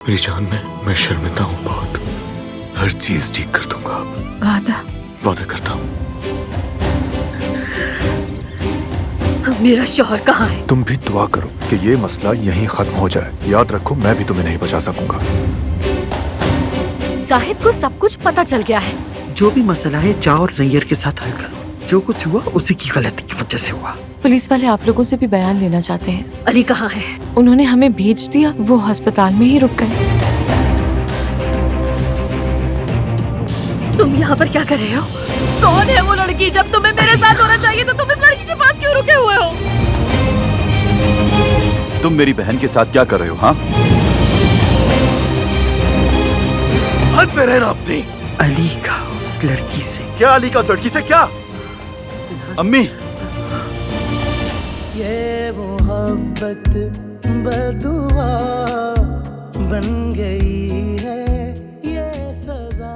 मेरी जान, मैं शर्मिंदा हूँ बहुत। हर चीज ठीक कर दूंगा। वादा। वादा करता हूँ। मेरा शौहर कहाँ है? तुम भी दुआ करो कि ये मसला यहीं खत्म हो जाए। याद रखो, मैं भी तुम्हें नहीं बचा सकूंगा। जाहिद को सब कुछ पता चल गया है। जो भी मसला है जाओ और नैयर के साथ हल करो। जो कुछ हुआ उसी की गलती की वजह से हुआ। पुलिस वाले आप लोगों से भी बयान लेना चाहते हैं। अली कहाँ है? उन्होंने हमें भेज दिया, वो अस्पताल में ही रुक गए। तुम यहाँ पर क्या कर रहे हो? कौन है वो लड़की? जब तुम्हें मेरे साथ होना चाहिए तो तुम इस लड़की के पास क्यों रुके हुए हो? तुम मेरी बहन के साथ क्या कर रहे हो? हाँ, हद में रहना अपनी। अली का उस लड़की से क्या? अली का उस लड़की से क्या? अम्मी, ये मोहब्बत बदुआ बन गई है, ये सजा।